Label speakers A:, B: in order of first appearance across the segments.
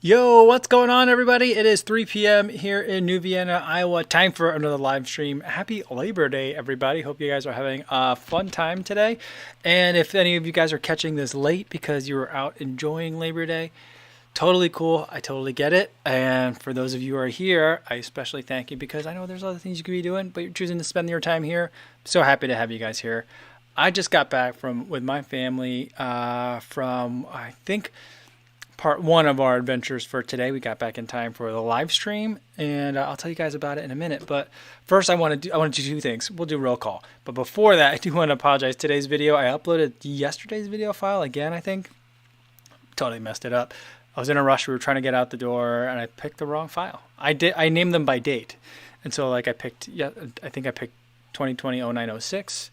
A: Yo, what's going on, everybody? It is 3 p.m. here in New Vienna, Iowa. Time for another live stream. Happy Labor Day, everybody. Hope you guys are having a fun time today. And if any of you guys are catching this late because you were out enjoying Labor Day, totally cool. I totally get it. And for those of you who are here, I especially thank you because I know there's other things you could be doing, but you're choosing to spend your time here. So happy to have you guys here. I just got back with my family from, I think, part one of our adventures for today. We got back in time for the live stream, and I'll tell you guys about it in a minute. But first, I want to do two things. We'll do roll call, but before that, I do want to apologize. Today's video, I uploaded yesterday's video file again. I think totally messed it up. I was in a rush. We were trying to get out the door, and I picked the wrong file. I named them by date, and so like I picked 2020-09-06.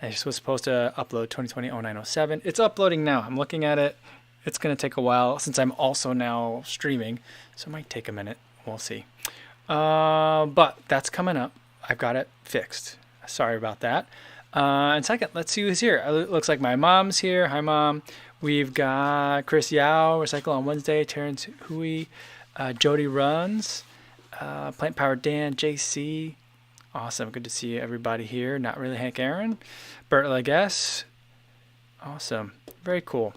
A: I was supposed to upload 2020-09-07. It's uploading now. I'm looking at it. It's going to take a while since I'm also now streaming, so it might take a minute. We'll see. But that's coming up. I've got it fixed. Sorry about that. And second, let's see who's here. It looks like my mom's here. Hi, Mom. We've got Chris Yao, Recycle on Wednesday, Terrence Hui, Jody Runs, Plant Power Dan, JC. Awesome. Good to see everybody here. Not really Hank Aaron. Bert Leguess. Awesome. Very cool.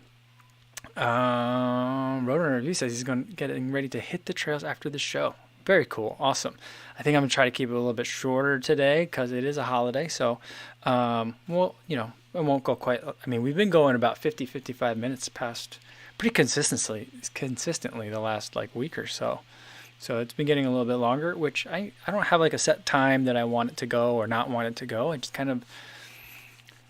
A: Roadrunner Review says he's getting ready to hit the trails after the show. Very cool. Awesome. I think I'm going to try to keep it a little bit shorter today because it is a holiday. So, well, it won't go quite. I mean, we've been going about 55 minutes past pretty consistently the last week or so. So it's been getting a little bit longer, which I don't have a set time that I want it to go or not want it to go. I just kind of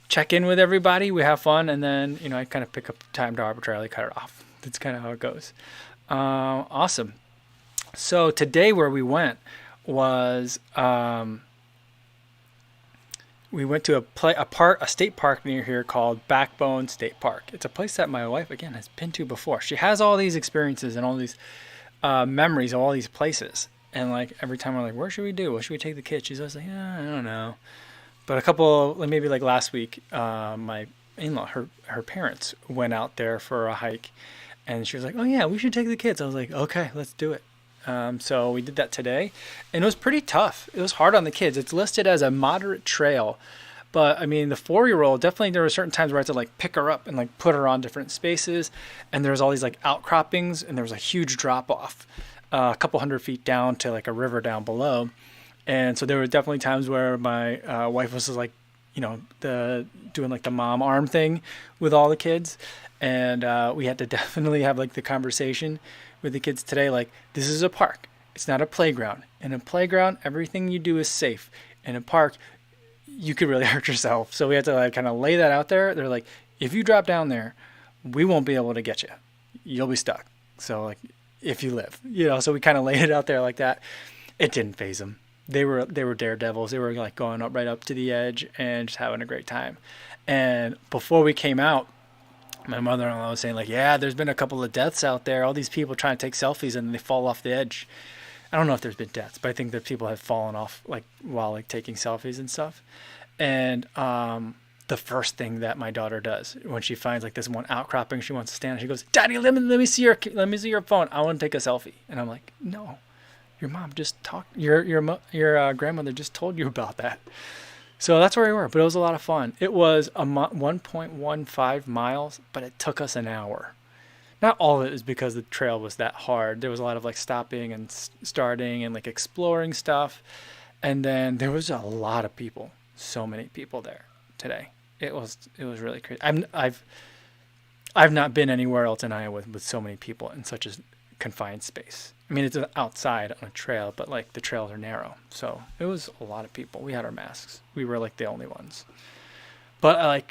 A: check in with everybody, we have fun, and then I kind of pick up time to arbitrarily cut it off. That's kind of how it goes. Awesome. So today where we went was we went to a state park near here called Backbone State Park. It's a place that my wife again has been to before. She has all these experiences and all these memories of all these places, and every time we're like, where should we do? Where should we take the kids? She's always like, I don't know. But a couple, maybe last week, my in-law, her parents went out there for a hike, and she was like, oh yeah, we should take the kids. I was like, okay, let's do it. So we did that today, and it was pretty tough. It was hard on the kids. It's listed as a moderate trail, but I mean, the 4-year-old, definitely there were certain times where I had to pick her up and put her on different spaces, and there was all these outcroppings, and there was a huge drop off, a couple hundred feet down to a river down below. And so there were definitely times where my wife was doing the mom arm thing with all the kids, and we had to definitely have the conversation with the kids today. This is a park; it's not a playground. In a playground, everything you do is safe. In a park, you could really hurt yourself. So we had to kind of lay that out there. They're like, if you drop down there, we won't be able to get you. You'll be stuck. So if you live, so we kind of laid it out there like that. It didn't faze them. They were daredevils. They were going up right up to the edge and just having a great time. And before we came out, my mother-in-law was saying yeah, there's been a couple of deaths out there. All these people trying to take selfies and they fall off the edge. I don't know if there's been deaths, but I think that people have fallen off while taking selfies and stuff. And the first thing that my daughter does when she finds this one outcropping, she wants to stand. She goes, "Daddy, let me see your phone. I want to take a selfie." And I'm like, "No. Your mom just talked. Your grandmother just told you about that." So that's where we were. But it was a lot of fun. It was 1.15 miles, but it took us an hour. Not all of it is because the trail was that hard. There was a lot of stopping and starting and exploring stuff, and then there was a lot of people. So many people there today. It was really crazy. I've not been anywhere else in Iowa with so many people in such a confined space. I mean, it's outside on a trail, but the trails are narrow. So it was a lot of people. We had our masks. We were the only ones. But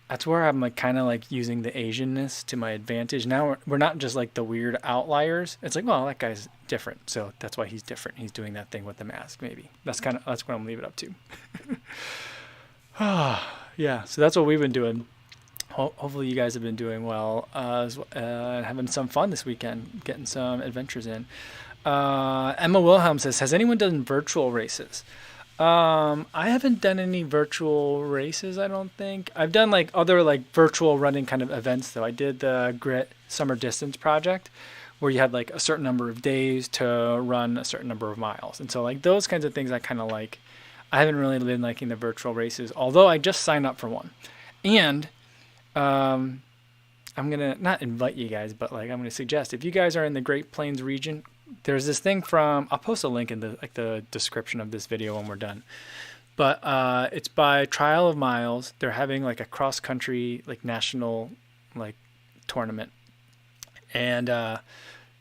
A: that's where I'm kind of using the Asianness to my advantage. Now we're not just the weird outliers. It's well, that guy's different. So that's why he's different. He's doing that thing with the mask, maybe. That's what I'm gonna leave it up to. Yeah, so that's what we've been doing. Hopefully you guys have been doing well, having some fun this weekend, getting some adventures in. Emma Wilhelm says, has anyone done virtual races? I haven't done any virtual races, I don't think. I've done other virtual running kind of events though. I did the Grit Summer Distance Project, where you had like a certain number of days to run a certain number of miles. And so like those kinds of things I kind of like. I haven't really been liking the virtual races, although I just signed up for one. And I'm going to not invite you guys, but like I'm going to suggest if you guys are in the Great Plains region, there's this thing from, I'll post a link in the description of this video when we're done. But it's by Trial of Miles. They're having like a cross country like national like tournament. And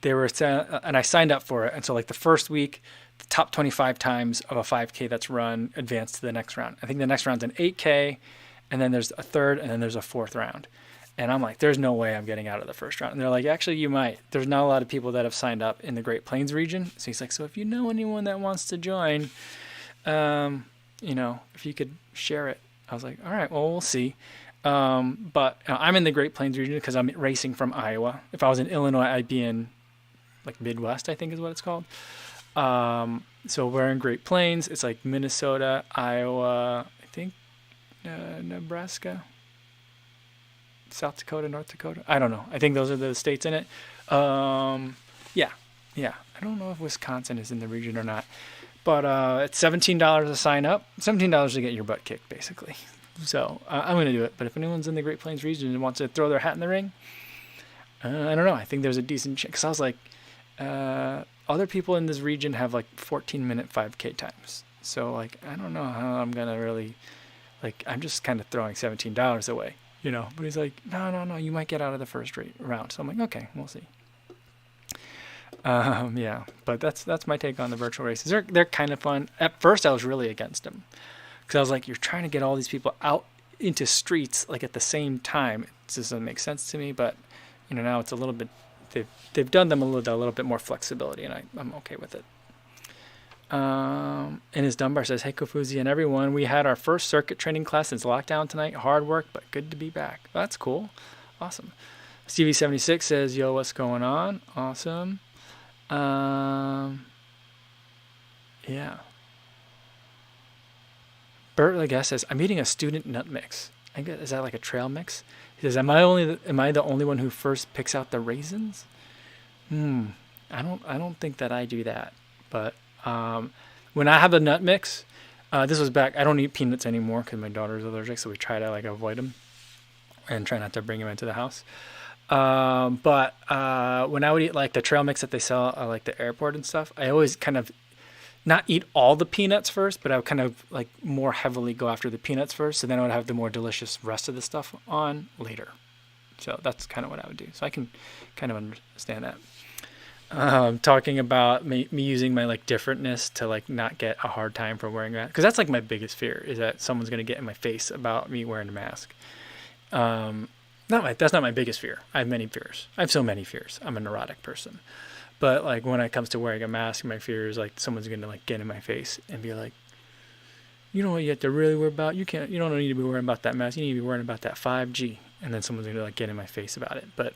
A: they were and I signed up for it. And so like the first week, the top 25 times of a 5K that's run advance to the next round. I think the next round's an 8K, and then there's a third, and then there's a fourth round. And I'm like, there's no way I'm getting out of the first round. And they're like, actually, you might. There's not a lot of people that have signed up in the Great Plains region. So he's like, so if you know anyone that wants to join, if you could share it. I was like, all right, well, we'll see. But I'm in the Great Plains region because I'm racing from Iowa. If I was in Illinois, I'd be in like Midwest, I think is what it's called. So we're in Great Plains. It's like Minnesota, Iowa, I think Nebraska, South Dakota, North Dakota. I don't know. I think those are the states in it. Yeah. I don't know if Wisconsin is in the region or not. But it's $17 to sign up. $17 to get your butt kicked, basically. So I'm going to do it. But if anyone's in the Great Plains region and wants to throw their hat in the ring, I don't know. I think there's a decent chance. Because I was like, other people in this region have like 14-minute 5K times. So like, I don't know how I'm going to really, like, I'm just kind of throwing $17 away, But he's like, no, you might get out of the first round. So I'm like, okay, we'll see. Yeah, but that's my take on the virtual races. They're kind of fun. At first, I was really against them because I was like, you're trying to get all these people out into streets like at the same time. It just doesn't make sense to me. But now it's a little bit. They've done them a little bit more flexibility, and I'm okay with it. And his Dunbar says, hey Kofuzi and everyone, we had our first circuit training class since lockdown tonight. Hard work, but good to be back. That's cool, awesome. Stevie76 says, yo, what's going on? Awesome. Yeah. Bert, I guess, says, I'm eating a student nut mix. I guess, is that like a trail mix? He says, am I the only one who first picks out the raisins? I don't think that I do that. But when I have a nut mix, this was back. I don't eat peanuts anymore because my daughter's allergic, so we try to like avoid them and try not to bring them into the house. But when I would eat like the trail mix that they sell at like the airport and stuff, I always kind of not eat all the peanuts first, but I would kind of like more heavily go after the peanuts first. So then I would have the more delicious rest of the stuff on later. So that's kind of what I would do. So I can kind of understand that. Talking about me using my like differentness to like not get a hard time for wearing that. Cause that's like my biggest fear is that someone's going to get in my face about me wearing a mask. That's not my biggest fear. I have many fears. I have so many fears. I'm a neurotic person. But like when it comes to wearing a mask, my fear is like someone's going to like get in my face and be like, you know what you have to really worry about? You don't need to be worrying about that mask. You need to be worrying about that 5G. And then someone's going to like get in my face about it. But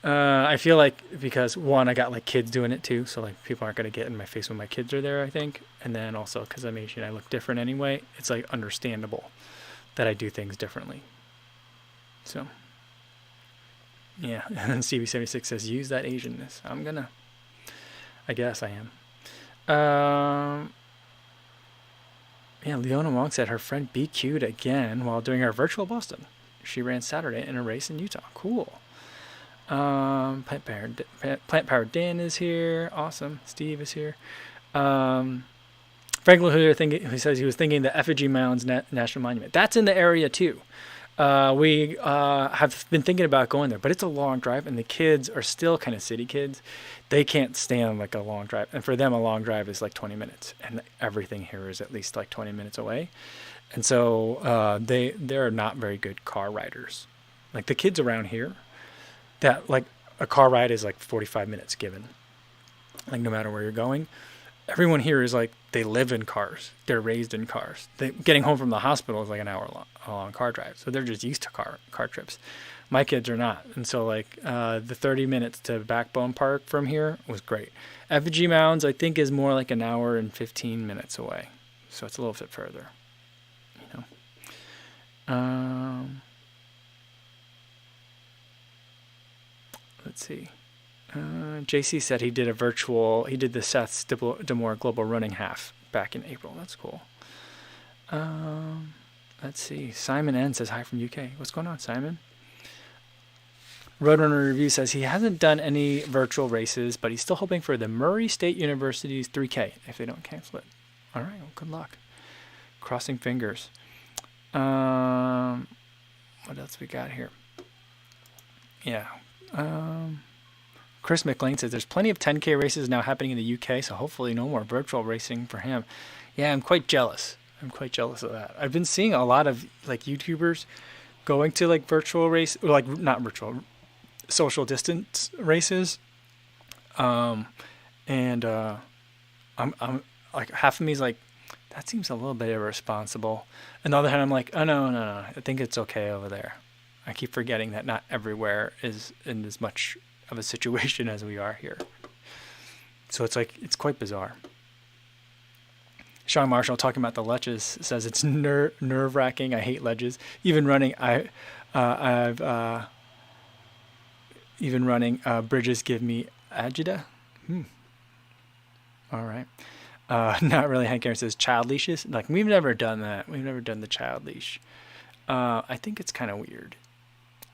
A: I feel like because one, I got like kids doing it too. So like people aren't going to get in my face when my kids are there, I think. And then also because I'm Asian, I look different anyway. It's like understandable that I do things differently. So, yeah. And then CB76 says, use that Asianness. I guess I am. Yeah, Leona Wong said her friend BQ'd again while doing her virtual Boston. She ran Saturday in a race in Utah. Cool. Plant Powered Dan is here. Awesome. Steve is here. Frank LaHooyer who says he was thinking the Effigy Mounds National Monument. That's in the area too. We have been thinking about going there, but it's a long drive, and the kids are still kind of city kids. They can't stand like a long drive, and for them, a long drive is like 20 minutes, and everything here is at least like 20 minutes away, and so they're not very good car riders. Like the kids around here, that like a car ride is like 45 minutes given, like no matter where you're going. Everyone here is like they live in cars. They're raised in cars. Getting home from the hospital is like an hour long car drive. So they're just used to car trips. My kids are not. And so like the 30 minutes to Backbone Park from here was great. Effigy Mounds I think is more like an hour and 15 minutes away. So it's a little bit further. Let's see. JC said he did the Seth Demore Global Running Half back in April. That's cool. Let's see. Simon N says hi from UK. What's going on, Simon? Roadrunner Review says he hasn't done any virtual races, but he's still hoping for the Murray State University's 3K if they don't cancel it. All right, well, good luck. Crossing fingers. What else we got here? Yeah. Chris McLean says there's plenty of 10K races now happening in the UK, so hopefully no more virtual racing for him. Yeah, I'm quite jealous. I'm quite jealous of that. I've been seeing a lot of like YouTubers going to like virtual race, or like not virtual, social distance races. I'm like, half of me is like, that seems a little bit irresponsible. And the other hand, I'm like, oh no, I think it's okay over there. I keep forgetting that not everywhere is in as much of a situation as we are here. So it's like, it's quite bizarre. Sean Marshall, talking about the ledges, says it's nerve-wracking. I hate ledges. Even running, bridges give me agita. All right. Not really. Hank Aaron says child leashes. Like, we've never done that. We've never done the child leash. I think it's kind of weird.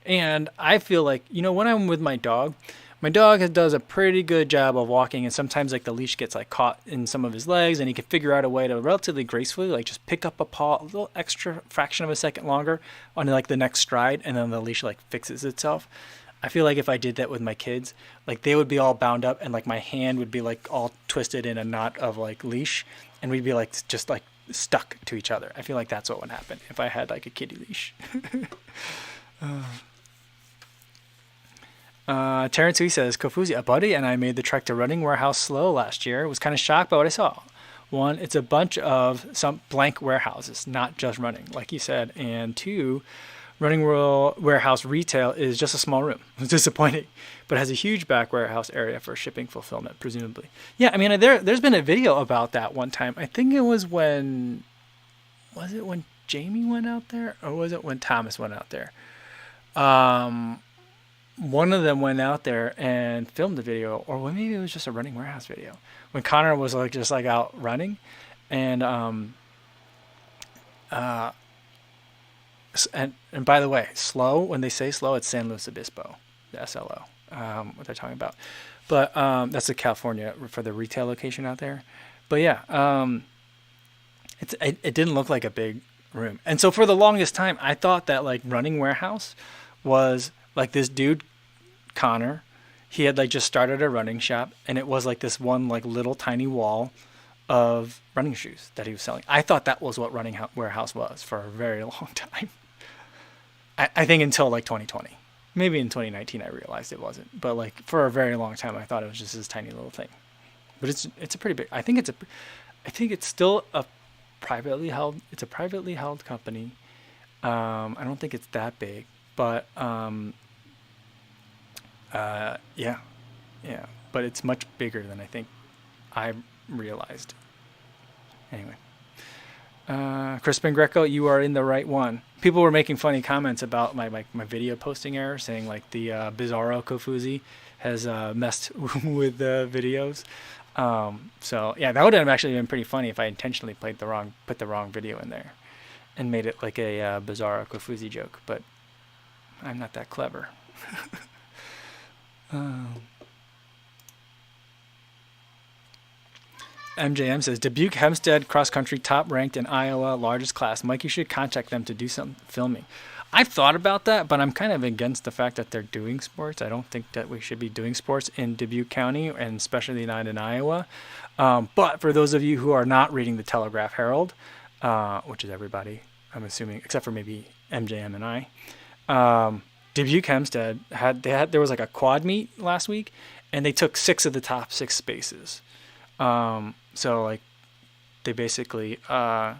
A: And I feel like, when I'm with my dog does a pretty good job of walking, and sometimes like the leash gets like caught in some of his legs, and he can figure out a way to relatively gracefully like just pick up a paw a little extra fraction of a second longer on like the next stride, and then the leash like fixes itself. I feel like if I did that with my kids, like they would be all bound up, and like my hand would be like all twisted in a knot of like leash, and we'd be like just like stuck to each other. I feel like that's what would happen if I had like a kitty leash. Terrence Lee says, Kofuzi, a buddy and I made the trek to Running Warehouse slow last year. Was kind of shocked by what I saw. One, it's a bunch of some blank warehouses, not just running, like you said. And two, Running Warehouse retail is just a small room. It's disappointing, but has a huge back warehouse area for shipping fulfillment, presumably. Yeah, I mean, there's been a video about that one time. I think it was when Jamie went out there, or was it when Thomas went out there? One of them went out there and filmed the video, or maybe it was just a Running Warehouse video when Connor was like just like out running, and by the way, slow, when they say slow, it's San Luis Obispo, the SLO, what they're talking about. But that's the California for the retail location out there. But yeah, it didn't look like a big room, and so for the longest time, I thought that like Running Warehouse was like this dude, Connor, he had like just started a running shop, and it was like this one like little tiny wall of running shoes that he was selling. I thought that was what Running Warehouse was for a very long time. I think until like 2020. Maybe in 2019 I realized it wasn't. But like for a very long time I thought it was just this tiny little thing. But it's a pretty big. I think it's still a privately held company. I don't think it's that big. But yeah, but it's much bigger than I think I realized. Anyway, Crispin Greco, you are in the right one. People were making funny comments about my video posting error, saying like the Bizarro Kofuzi has messed with the videos. So yeah, that would have actually been pretty funny if I intentionally put the wrong video in there and made it like a Bizarro Kofuzi joke, but I'm not that clever. MJM says, Dubuque Hempstead cross country top ranked in Iowa, largest class. Mike, you should contact them to do some filming. I've thought about that, but I'm kind of against the fact that they're doing sports. I don't think that we should be doing sports in Dubuque County, and especially not in Iowa. But for those of you who are not reading the Telegraph Herald, which is everybody, I'm assuming, except for maybe MJM and I, Dubuque Hempstead there was like a quad meet last week, and they took 6 of the top 6 spaces. So like they basically, they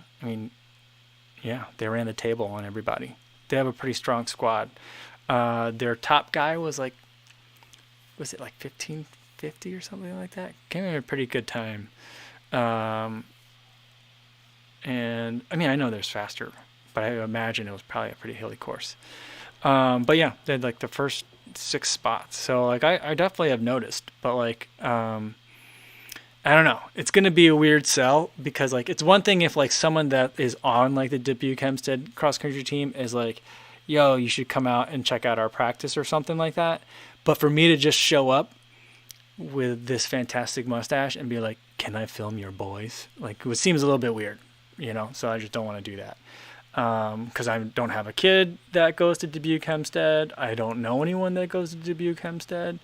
A: ran the table on everybody. They have a pretty strong squad. Their top guy was it like 1550 or something like that? Came in a pretty good time. And I mean, I know there's faster, but I imagine it was probably a pretty hilly course. But yeah, they had like the first 6 spots. So like I definitely have noticed, but like I don't know. It's going to be a weird sell because like it's one thing if like someone that is on like the Dubuque Hempstead cross country team is like, yo, you should come out and check out our practice or something like that. But for me to just show up with this fantastic mustache and be like, can I film your boys? Like it seems a little bit weird, you know? So I just don't want to do that. Because I don't have a kid that goes to Dubuque Hempstead. I don't know anyone that goes to Dubuque Hempstead.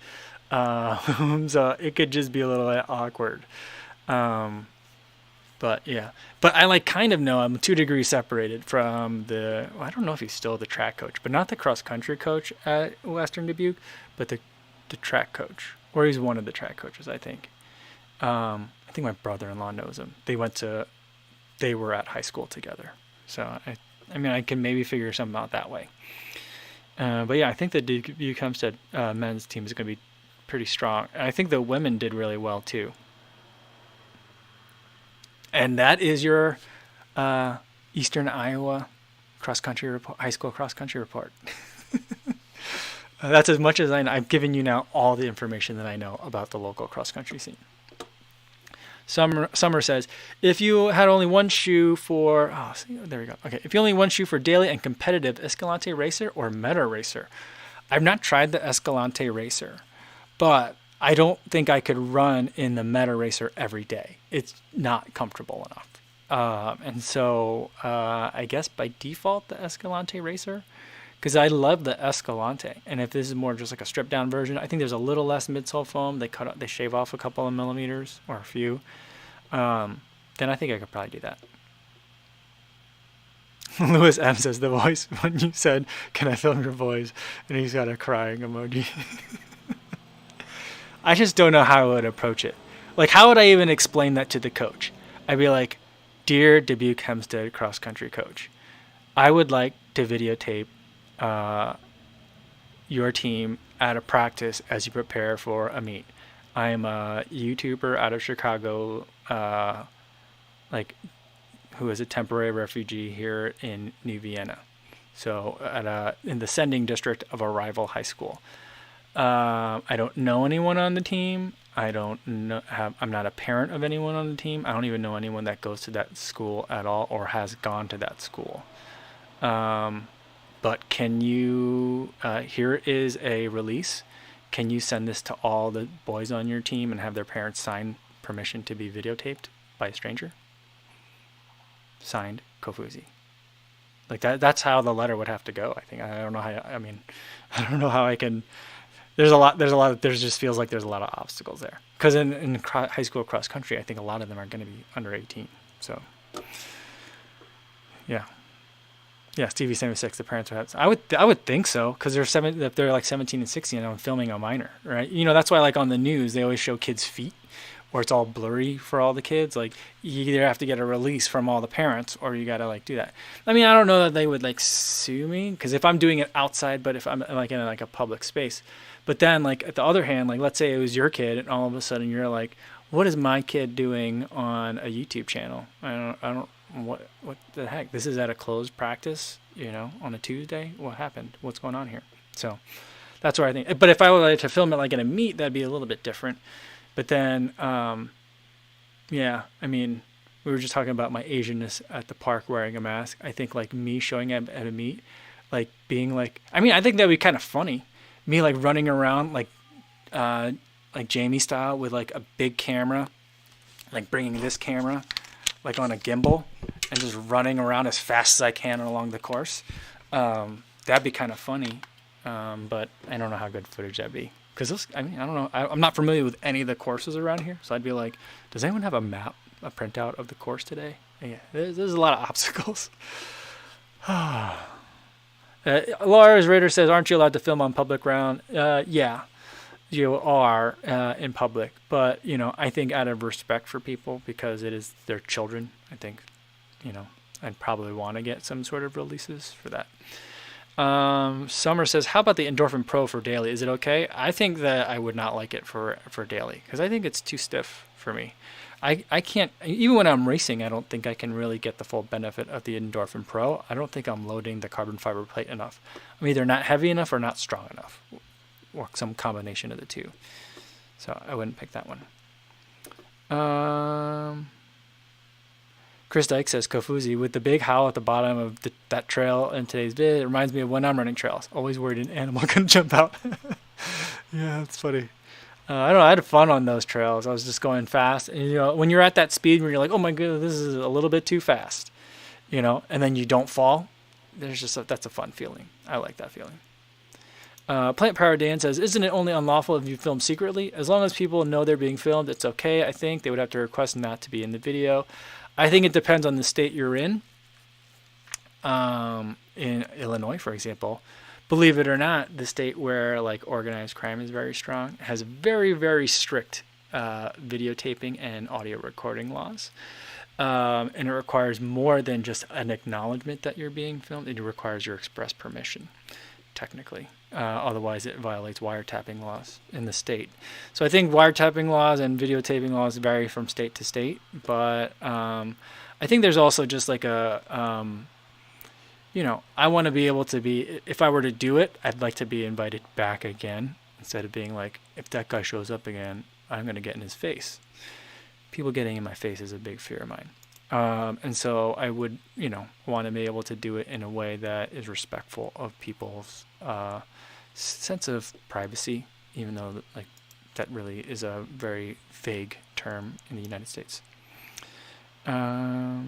A: So it could just be a little bit awkward. But yeah, but I like kind of know I'm 2 degrees separated from I don't know if he's still the track coach, but not the cross country coach at Western Dubuque, but the track coach, or he's one of the track coaches, I think. I think my brother-in-law knows him. They were at high school together. So I mean, I can maybe figure something out that way. But yeah, I think the Dubuque Hempstead men's team is going to be pretty strong. And I think the women did really well too. And that is your Eastern Iowa cross country report, high school cross country report. That's as much as I've given you now all the information that I know about the local cross country scene. Summer says, if you had only one shoe for, there we go. Okay, if you only one shoe for daily and competitive, Escalante Racer or Meta Racer? I've not tried the Escalante Racer, but I don't think I could run in the Meta Racer every day. It's not comfortable enough. And so I guess by default, the Escalante Racer, because I love the Escalante. And if this is more just like a stripped down version, I think there's a little less midsole foam. They shave off a couple of millimeters or a few. Then I think I could probably do that. Lewis M says the voice when you said, "Can I film your voice?" and he's got a crying emoji. I just don't know how I would approach it. Like, how would I even explain that to the coach? I'd be like, "Dear Dubuque Hempstead cross country coach, I would like to videotape your team at a practice as you prepare for a meet. I am a YouTuber out of Chicago, who is a temporary refugee here in New Vienna. So in the sending district of a rival high school. I don't know anyone on the team. I'm not a parent of anyone on the team. I don't even know anyone that goes to that school at all or has gone to that school. But can you, here is a release. Can you send this to all the boys on your team and have their parents sign permission to be videotaped by a stranger? Signed, Kofuzi." Like that's how the letter would have to go, I think. I don't know how I can, there just feels like there's a lot of obstacles there. Because in high school cross country, I think a lot of them are going to be under 18. So, yeah. Yeah, Stevie 76. The parents would have. I would think so, because if they're like 17 and 16, and I'm filming a minor, right? You know, that's why like on the news they always show kids' feet, or it's all blurry for all the kids. Like you either have to get a release from all the parents, or you gotta like do that. I mean, I don't know that they would like sue me, because if I'm doing it outside, but if I'm like in like a public space, but then like at the other hand, like let's say it was your kid, and all of a sudden you're like, what is my kid doing on a YouTube channel? I don't. What the heck? This is at a closed practice, you know, on a Tuesday. What happened? What's going on here? So that's where I think. But if I were to film it like in a meet, that'd be a little bit different. But then, yeah, I mean, we were just talking about my Asianness at the park wearing a mask. I think like me showing up at a meet, like being like, I mean, I think that'd be kind of funny. Me like running around like Jamie style with like a big camera, like bringing this camera like on a gimbal and just running around as fast as I can along the course. That'd be kind of funny, but I don't know how good footage that'd be. Because I don't know. I'm not familiar with any of the courses around here, so I'd be like, does anyone have a map, a printout of the course today? Yeah, there's a lot of obstacles. Lars Rader says, aren't you allowed to film on public ground? Yeah. You are in public, but you know, I think out of respect for people, because it is their children, I think, you know, I'd probably want to get some sort of releases for that. Summer says, how about the Endorphin Pro for daily? Is it okay? I think that I would not like it for daily, because I think it's too stiff for me. I can't, even when I'm racing, I don't think I can really get the full benefit of the Endorphin Pro. I don't think I'm loading the carbon fiber plate enough. I'm either not heavy enough or not strong enough. or some combination of the two. So I wouldn't pick that one. Chris Dyke says, Kofuzi, with the big howl at the bottom of that trail in today's vid, it reminds me of when I'm running trails. Always worried an animal can jump out. Yeah, that's funny. I don't know. I had fun on those trails. I was just going fast. And, when you're at that speed where you're like, oh my goodness, this is a little bit too fast, and then you don't fall. That's a fun feeling. I like that feeling. Plant Power Dan says, isn't it only unlawful if you film secretly? As long as people know they're being filmed, it's okay. I think they would have to request not to be in the video. I think it depends on the state you're in. In Illinois, for example, believe it or not, the state where like organized crime is very strong has very, very strict videotaping and audio recording laws. And it requires more than just an acknowledgement that you're being filmed. It requires your express permission, technically. Otherwise, it violates wiretapping laws in the state. So I think wiretapping laws and videotaping laws vary from state to state. But I think there's also just like I want to be able to be, if I were to do it, I'd like to be invited back again instead of being like, if that guy shows up again, I'm going to get in his face. People getting in my face is a big fear of mine. And so I would, want to be able to do it in a way that is respectful of people's sense of privacy, even though that really is a very vague term in the United States. Yeah.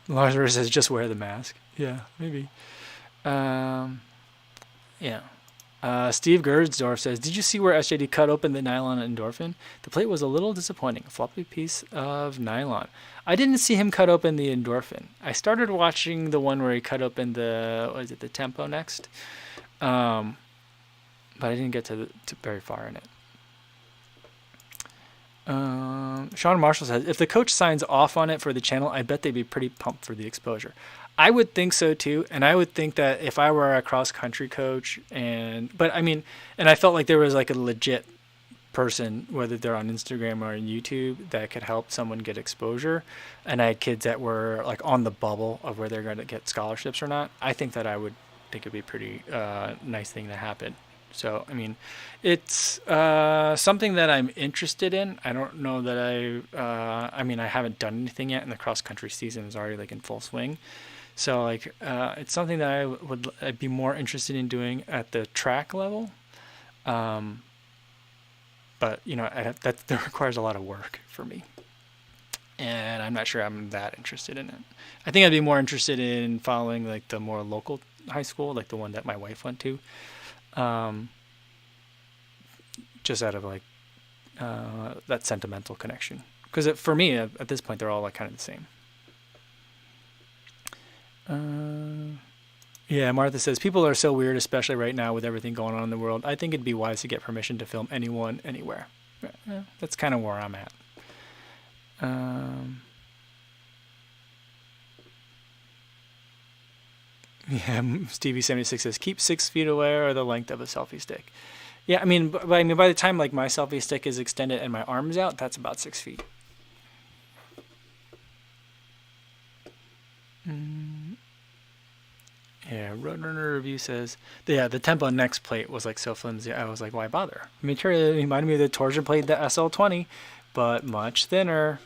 A: Lazarus says, just wear the mask. Yeah, maybe. Yeah. Steve Gerdsdorf says, did you see where SJD cut open the nylon endorphin? The plate was a little disappointing. A floppy piece of nylon. I didn't see him cut open the endorphin. I started watching the one where he cut open the tempo next. But I didn't get to very far in it. Sean Marshall says, if the coach signs off on it for the channel, I bet they'd be pretty pumped for the exposure. I would think so too, and I would think that if I were a cross-country coach, and I felt like there was like a legit person, whether they're on Instagram or on YouTube, that could help someone get exposure, and I had kids that were like on the bubble of where they're going to get scholarships or not, I think that I would think it'd be a pretty nice thing to happen. So, it's something that I'm interested in. I don't know that I haven't done anything yet, and the cross-country season is already like in full swing. So it's something that I'd be more interested in doing at the track level. But that requires a lot of work for me, and I'm not sure I'm that interested in it. I think I'd be more interested in following like the more local high school, like the one that my wife went to, just out of like that sentimental connection. Because for me, at this point, they're all like kind of the same. Yeah, Martha says, people are so weird, especially right now with everything going on in the world. I think it'd be wise to get permission to film anyone, anywhere. Yeah, that's kind of where I'm at. Yeah, Stevie76 says, keep 6 feet away or the length of a selfie stick. Yeah, by the time like my selfie stick is extended and my arm's out, that's about 6 feet. Yeah, Roadrunner Review says, the Tempo next plate was like so flimsy. I was like, why bother? It reminded me of the torsion plate, the SL20, but much thinner.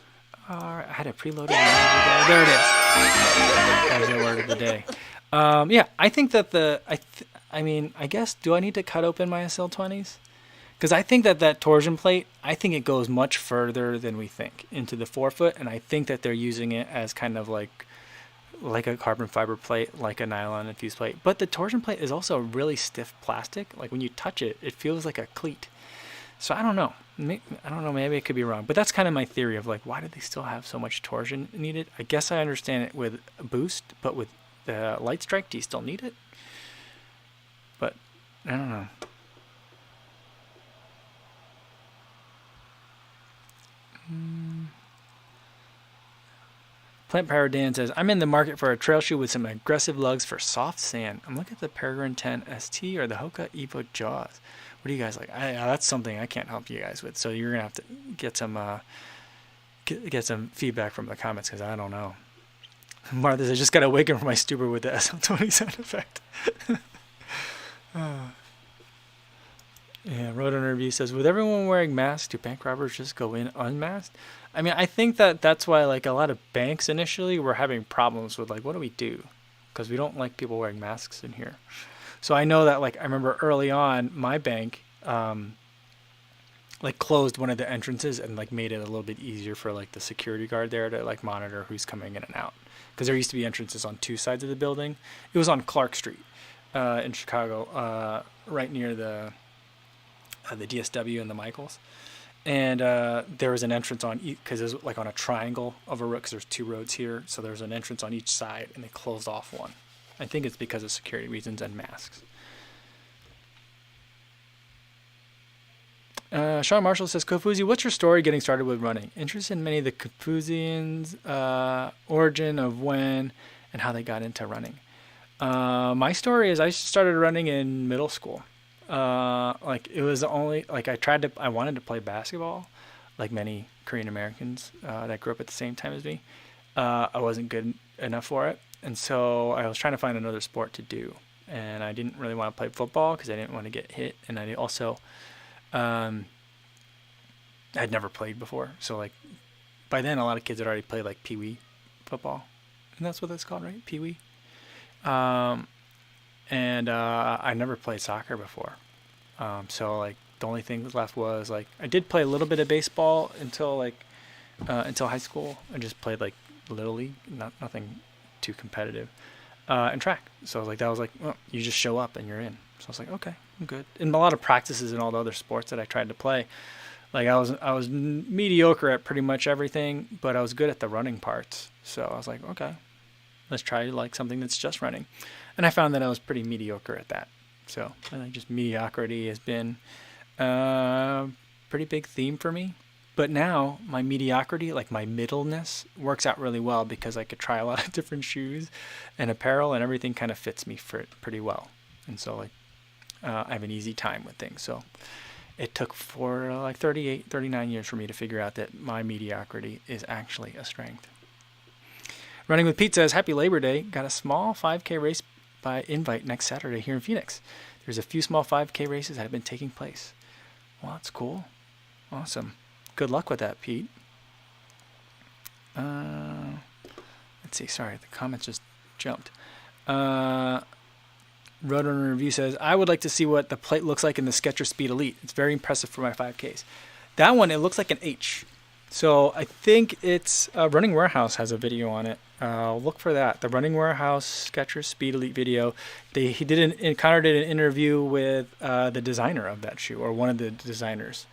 A: I had it preloaded. There it is. That was the word of the day. Yeah, I think that I guess, do I need to cut open my SL20s? Because I think that torsion plate, I think it goes much further than we think into the forefoot, and I think that they're using it as kind of like a carbon fiber plate, like a nylon infused plate. But the torsion plate is also really stiff plastic. Like when you touch it, it feels like a cleat. So I don't know. Maybe I could be wrong. But that's kind of my theory of like, why do they still have so much torsion needed? I guess I understand it with a boost, but with the light strike, do you still need it? But I don't know. Plant Power Dan says, I'm in the market for a trail shoe with some aggressive lugs for soft sand. I'm looking at the Peregrine 10 ST or the Hoka Evo Jaws. What do you guys like? That's something I can't help you guys with. So you're going to have to get some feedback from the comments because I don't know. Martha says, I just got awakened from my stupor with the SL20 sound effect. Yeah, Roadrunner Review says, with everyone wearing masks, do bank robbers just go in unmasked? I mean, I think that's why like a lot of banks initially were having problems with like, what do we do? Because we don't like people wearing masks in here. So I know that like I remember early on, my bank like closed one of the entrances and like made it a little bit easier for like the security guard there to like monitor who's coming in and out. Because there used to be entrances on two sides of the building. It was on Clark Street in Chicago, right near the DSW and the Michaels. And there was an entrance on each, because it was like on a triangle of a road, because there's two roads here. So there's an entrance on each side, and they closed off one. I think it's because of security reasons and masks. Sean Marshall says, Kofuzi, what's your story getting started with running? Interested in many of the Kofuzians, origin of when and how they got into running. My story is I started running in middle school. Like it was only like I wanted to play basketball, like many Korean Americans that grew up at the same time as me. I wasn't good enough for it, and so I was trying to find another sport to do. And I didn't really want to play football because I didn't want to get hit, and I also I'd never played before. So like by then, a lot of kids had already played like Pee Wee football, and that's what that's called, right? Pee Wee. And I never played soccer before. So like the only thing left was like I did play a little bit of baseball until high school. I just played like little league, nothing too competitive, and track. So I was like, that was like, well, you just show up and you're in. So I was like, okay, I'm good. And a lot of practices and all the other sports that I tried to play, like I was mediocre at pretty much everything, but I was good at the running parts. So I was like, okay, let's try like something that's just running. And I found that I was pretty mediocre at that. So I think just mediocrity has been a pretty big theme for me. But now my mediocrity, like my middleness, works out really well because I could try a lot of different shoes and apparel, and everything kind of fits me pretty well. And so like I have an easy time with things. So it took for like 38, 39 years for me to figure out that my mediocrity is actually a strength. Running with Pete says, happy Labor Day. Got a small 5K race by invite next Saturday here in Phoenix. There's a few small 5K races that have been taking place. Well, that's cool. Awesome. Good luck with that, Pete. Let's see. Sorry, the comments just jumped. Roadrunner Review says, I would like to see what the plate looks like in the Skechers Speed Elite. It's very impressive for my 5Ks. That one, it looks like an H. So I think it's Running Warehouse has a video on it. Look for that. The Running Warehouse Skechers Speed Elite video. Connor did an interview with the designer of that shoe, or one of the designers,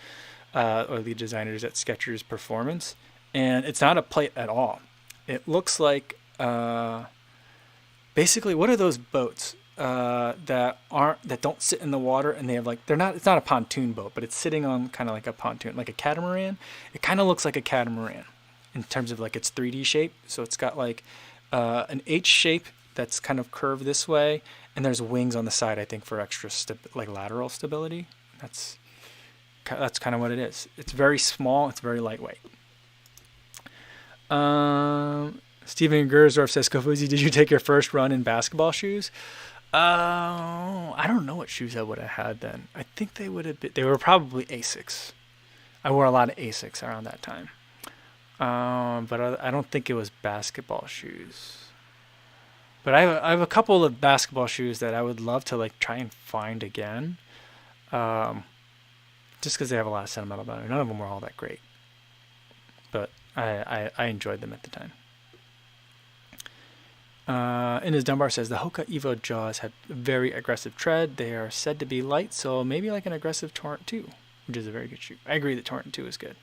A: or the designers at Skechers Performance. And it's not a plate at all. It looks like basically, what are those boats that don't sit in the water, and they have like it's not a pontoon boat, but it's sitting on kind of like a pontoon, like a catamaran. It kind of looks like a catamaran in terms of like its 3D shape. So it's got like an H shape that's kind of curved this way, and there's wings on the side, I think, for extra like lateral stability. That's kind of what it is. It's very small. It's very lightweight. Steven Gersdorf says, Kofuzi, did you take your first run in basketball shoes? I don't know what shoes I would have had then. I think they would have been. They were probably Asics. I wore a lot of Asics around that time. But I don't think it was basketball shoes. But I have a couple of basketball shoes that I would love to like try and find again. Just because they have a lot of sentimental value. None of them were all that great, but I enjoyed them at the time. In his Dunbar says, the Hoka Evo Jaws have very aggressive tread. They are said to be light, so maybe like an aggressive Torrent 2, which is a very good shoe. I agree that Torrent 2 is good.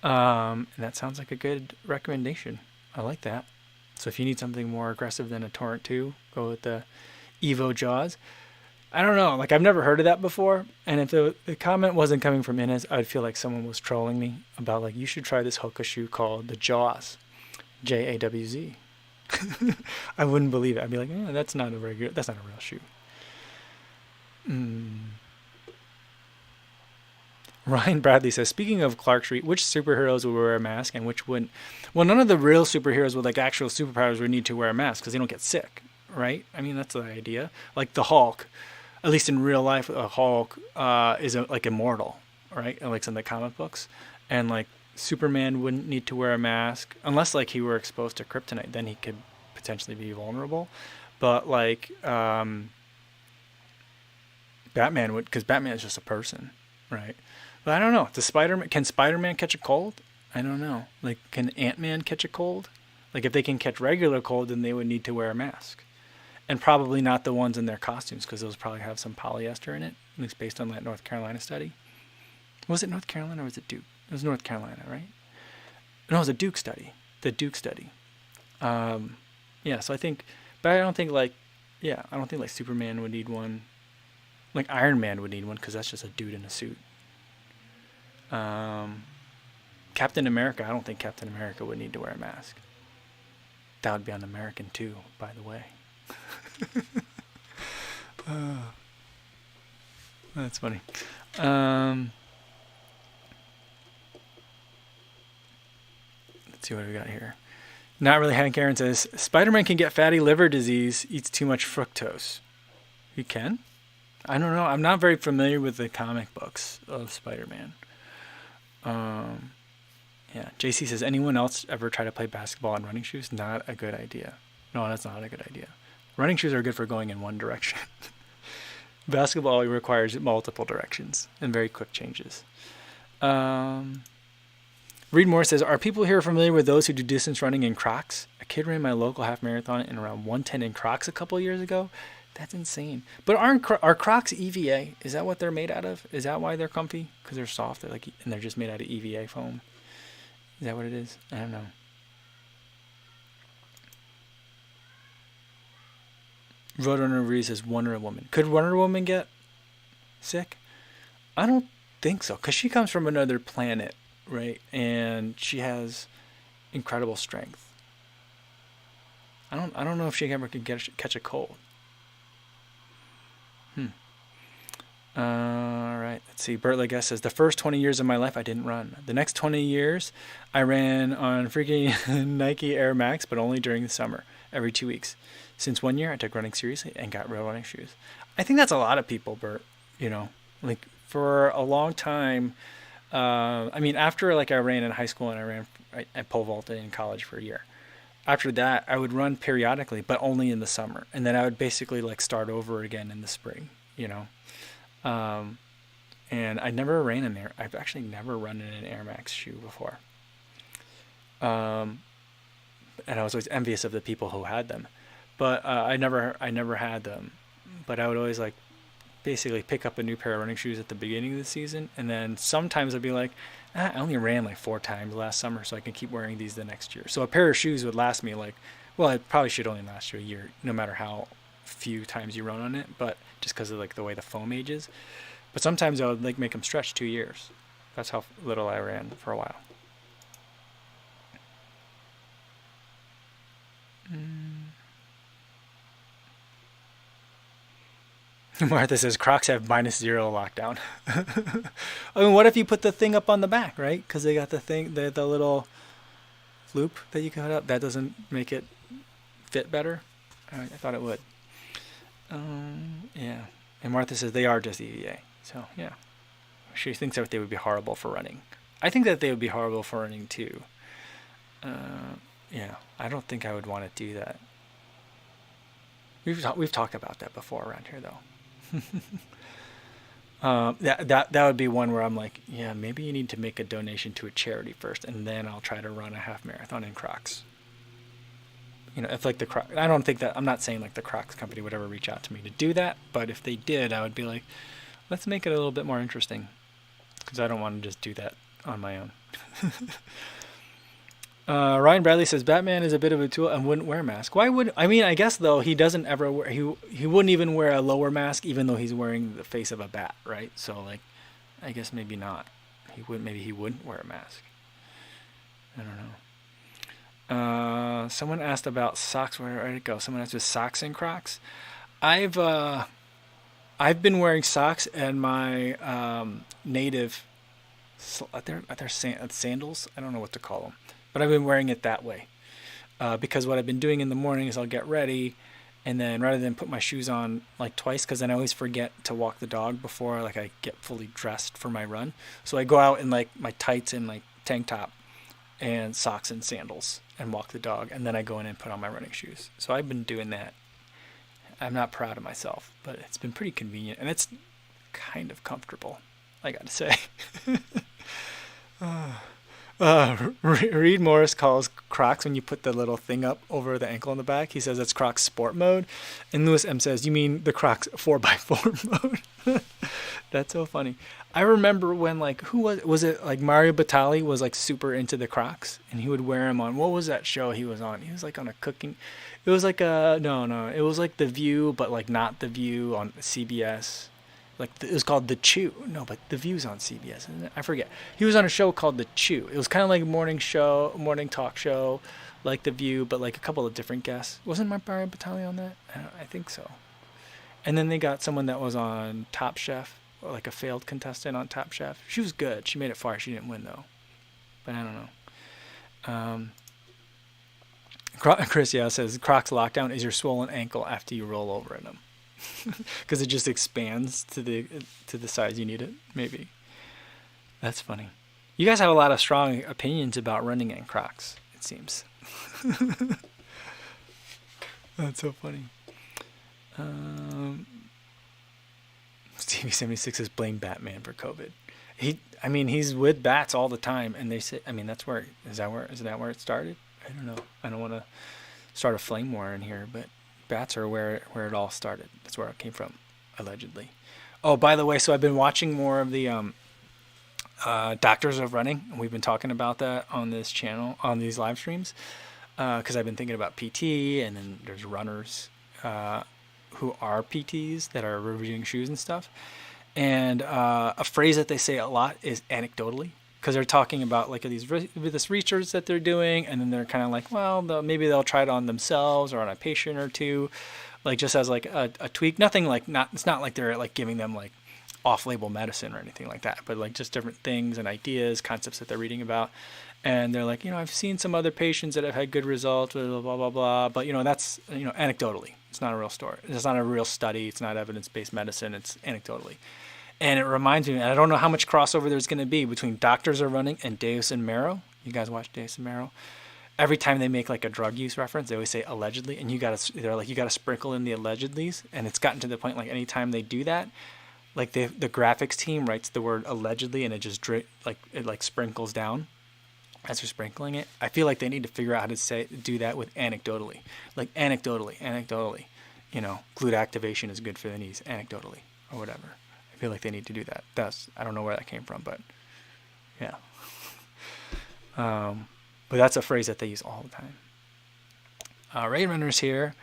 A: And that sounds like a good recommendation. I like that. So if you need something more aggressive than a Torrent 2, go with the Evo Jaws. I don't know. Like, I've never heard of that before. And if the comment wasn't coming from Inez, I'd feel like someone was trolling me about, like, you should try this Hoka shoe called the Jaws. Jawz. I wouldn't believe it. I'd be like, that's not a real shoe. Ryan Bradley says, speaking of Clark Street, which superheroes would wear a mask and which wouldn't? Well, none of the real superheroes with like actual superpowers would need to wear a mask because they don't get sick, right? I mean, that's the idea. Like the Hulk. at least in real life, a Hulk is like immortal, right? Like in the comic books, and like Superman wouldn't need to wear a mask unless like he were exposed to kryptonite. Then he could potentially be vulnerable. But like Batman would, because Batman is just a person, right? But I don't know. Can Spider-Man catch a cold? I don't know. Like, can Ant-Man catch a cold? Like, if they can catch regular cold, then they would need to wear a mask. And probably not the ones in their costumes, because those probably have some polyester in it, at least based on that North Carolina study. Was it North Carolina or was it Duke? It was North Carolina, right? No, it was a Duke study. The Duke study. Yeah, so I think, but I don't think like Superman would need one. Like Iron Man would need one, because that's just a dude in a suit. Captain America, I don't think Captain America would need to wear a mask. That would be un-American too, by the way. That's funny. Let's see what we got here. Not really. Hank Aaron says Spider-Man can get fatty liver disease, eats too much fructose. He can? I don't know. I'm not very familiar with the comic books of Spider-Man. Yeah. JC says, anyone else ever try to play basketball in running shoes? Not a good idea. No, that's not a good idea. Running shoes are good for going in one direction. Basketball requires multiple directions and very quick changes. Reed Moore says, are people here familiar with those who do distance running in Crocs? A kid ran my local half marathon in around 110 in Crocs a couple years ago. That's insane. But are Crocs EVA? Is that what they're made out of? Is that why they're comfy? Because they're soft, and they're just made out of EVA foam. Is that what it is? I don't know. Roadrunner Reed says Wonder Woman. Could Wonder Woman get sick? I don't think so, because she comes from another planet, right? And she has incredible strength. I don't know if she ever could catch a cold. All right, let's see. Bert Leguest says, the first 20 years of my life, I didn't run. The next 20 years, I ran on freaking Nike Air Max, but only during the summer, every 2 weeks. Since 1 year, I took running seriously and got real running shoes. I think that's a lot of people, Bert. Like for a long time. I mean, after like I ran in high school and I pole vaulted in college for a year. After that, I would run periodically, but only in the summer. And then I would basically like start over again in the spring, and I never ran in there. I've actually never run in an Air Max shoe before. And I was always envious of the people who had them, but I never had them. But I would always like basically pick up a new pair of running shoes at the beginning of the season, and then sometimes I'd be like, I only ran like 4 times last summer, so I can keep wearing these the next year. So a pair of shoes would last me like, well, it probably should only last you a year, no matter how few times you run on it, but just because of like the way the foam ages. But sometimes I would like make them stretch 2 years. That's how little I ran for a while. Martha says Crocs have -0 lockdown. I mean, what if you put the thing up on the back, right? Because they got the thing, the little loop that you can put up. That doesn't make it fit better. I thought it would. Yeah. And Martha says they are just EVA. So yeah, she thinks that they would be horrible for running. I think that they would be horrible for running too. Yeah, I don't think I would want to do that. We've talked about that before around here though. That would be one where I'm like, yeah, maybe you need to make a donation to a charity first, and then I'll try to run a half marathon in Crocs. If like the Crocs, I don't think that, I'm not saying like the Crocs company would ever reach out to me to do that, but if they did, I would be like, let's make it a little bit more interesting, because I don't want to just do that on my own. Ryan Bradley says Batman is a bit of a tool and wouldn't wear a mask. Why would? I mean, I guess though he doesn't ever wear. He wouldn't even wear a lower mask, even though he's wearing the face of a bat, right? So like, I guess maybe not. Maybe he wouldn't wear a mask. I don't know. Someone asked about socks. Where did it go? Someone asked with socks and Crocs. I've been wearing socks and my native. Are there sandals? I don't know what to call them. But I've been wearing it that way, because what I've been doing in the morning is I'll get ready, And then rather than put my shoes on like twice, because then I always forget to walk the dog before like I get fully dressed for my run. So I go out in like my tights and like tank top and socks and sandals and walk the dog, and then I go in and put on my running shoes. So I've been doing that. I'm not proud of myself, but it's been pretty convenient, and it's kind of comfortable, I gotta say. Reed Morris calls Crocs when you put the little thing up over the ankle in the back. He says that's Crocs sport mode. And Lewis M says, you mean the Crocs 4x4 mode? That's so funny. I remember when, like, who was it like Mario Batali was like super into the Crocs, and he would wear them on, what was that show he was on? He was like on a cooking, it was like no, it was like The View, but like not The View on CBS. Like it was called The Chew. No, but The View's on CBS, isn't it? I forget. He was on a show called The Chew. It was kind of like a morning talk show, like The View, but like a couple of different guests. Wasn't Mario Batali on that? I think so. And then they got someone that was on Top Chef, or like a failed contestant on Top Chef. She was good. She made it far. She didn't win though. But I don't know. Chris Yao says Crocs lockdown is your swollen ankle after you roll over in them. Because it just expands to the size you need it, maybe. That's funny. You guys have a lot of strong opinions about running in Crocs, it seems. That's so funny. Stevie76 says blame Batman for COVID. He's with bats all the time, and they say, that's where is that where it started? I don't know. I don't want to start a flame war in here, but bats are where it all started. That's where it came from, allegedly. Oh, by the way, so I've been watching more of the Doctors of Running, and we've been talking about that on this channel, on these live streams, because I've been thinking about PT, and then there's runners who are PTs that are reviewing shoes and stuff. And a phrase that they say a lot is anecdotally, because they're talking about like this research that they're doing, and then they're kind of like, well, maybe they'll try it on themselves or on a patient or two, like just as like a tweak. Nothing like it's not like they're like giving them like off-label medicine or anything like that, but like just different things and ideas, concepts that they're reading about. And they're like, I've seen some other patients that have had good results, blah, blah, blah, blah. But, that's, anecdotally. It's not a real story. It's not a real study. It's not evidence-based medicine. It's anecdotally. And it reminds me, and I don't know how much crossover there's going to be between Doctors Are Running and Deus and Mero. You guys watch Deus and Mero? Every time they make like a drug use reference, they always say allegedly, and they're like, you got to sprinkle in the allegedlys. And it's gotten to the point, like anytime they do that, like the graphics team writes the word allegedly, and it just sprinkles down as they're sprinkling it. I feel like they need to figure out how to do that with anecdotally. Like anecdotally. Glute activation is good for the knees, anecdotally, or whatever. I feel like they need to do that. I don't know where that came from, but yeah. But that's a phrase that they use all the time. Ray Runners here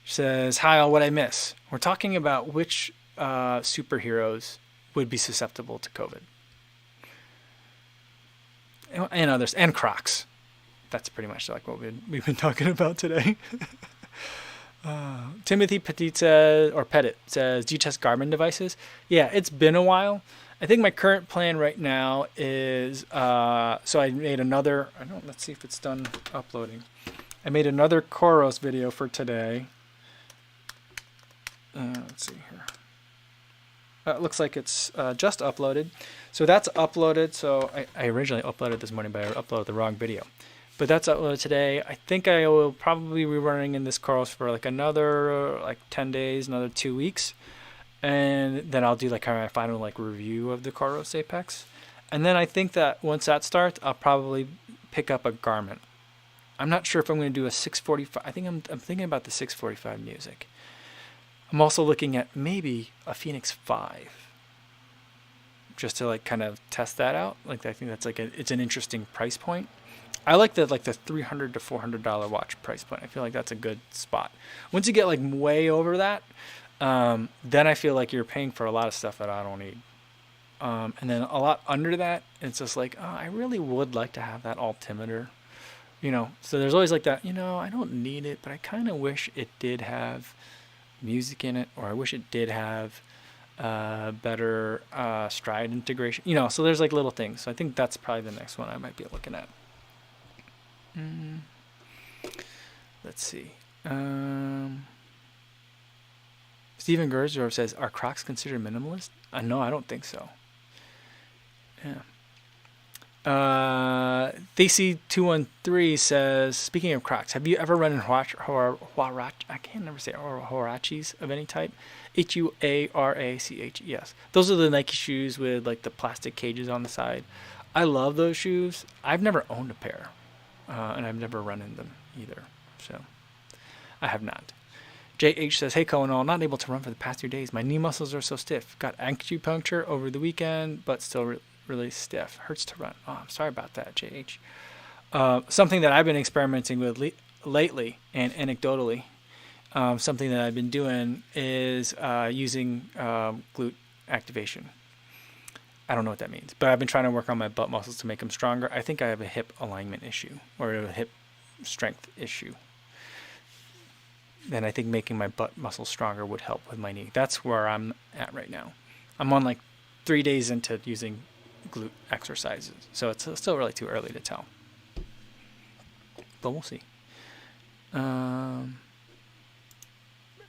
A: says, hi, all, what I miss. We're talking about which superheroes would be susceptible to COVID. And others, and Crocs. That's pretty much like what we've been talking about today. Timothy Petit says, do you test Garmin devices? Yeah, it's been a while. I think my current plan right now is, so I made another, let's see if it's done uploading. I made another Koros video for today. Let's see here. It looks like it's just uploaded. So that's uploaded. So I originally uploaded this morning, but I uploaded the wrong video. But that's uploaded today. I think I will probably be running in this Koros for like another 10 days, another 2 weeks. And then I'll do like my final like review of the Koros Apex. And then I think that once that starts, I'll probably pick up a Garmin. I'm not sure if I'm going to do a 645. I think I'm thinking about the 645 music. I'm also looking at maybe a Phoenix 5, just to like kind of test that out. Like I think that's like it's an interesting price point. I like the $300 to $400 watch price point. I feel like that's a good spot. Once you get like way over that, then I feel like you're paying for a lot of stuff that I don't need. And then a lot under that, it's just like, oh, I really would like to have that altimeter. So there's always like that, I don't need it, but I kind of wish it did have music in it, or I wish it did have better stride integration. So there's like little things. So I think that's probably the next one I might be looking at. Let's see. Stephen Gersdorf says, are Crocs considered minimalist? No, I don't think so. Yeah. Thesey213 says, speaking of Crocs, have you ever run in I can never say Huaraches of any type? Huarach, yes. Those are the Nike shoes with like the plastic cages on the side. I love those shoes. I've never owned a pair, and I've never run in them either. So I have not. JH says, hey, Cohen, not able to run for the past 2 days. My knee muscles are so stiff. Got acupuncture over the weekend, but still really stiff. Hurts to run. Oh, I'm sorry about that, JH. Something that I've been experimenting with lately and anecdotally, something that I've been doing is using glute activation. I don't know what that means, but I've been trying to work on my butt muscles to make them stronger. I think I have a hip alignment issue or a hip strength issue. And I think making my butt muscles stronger would help with my knee. That's where I'm at right now. I'm on like 3 days into using glute exercises, so it's still really too early to tell. But we'll see.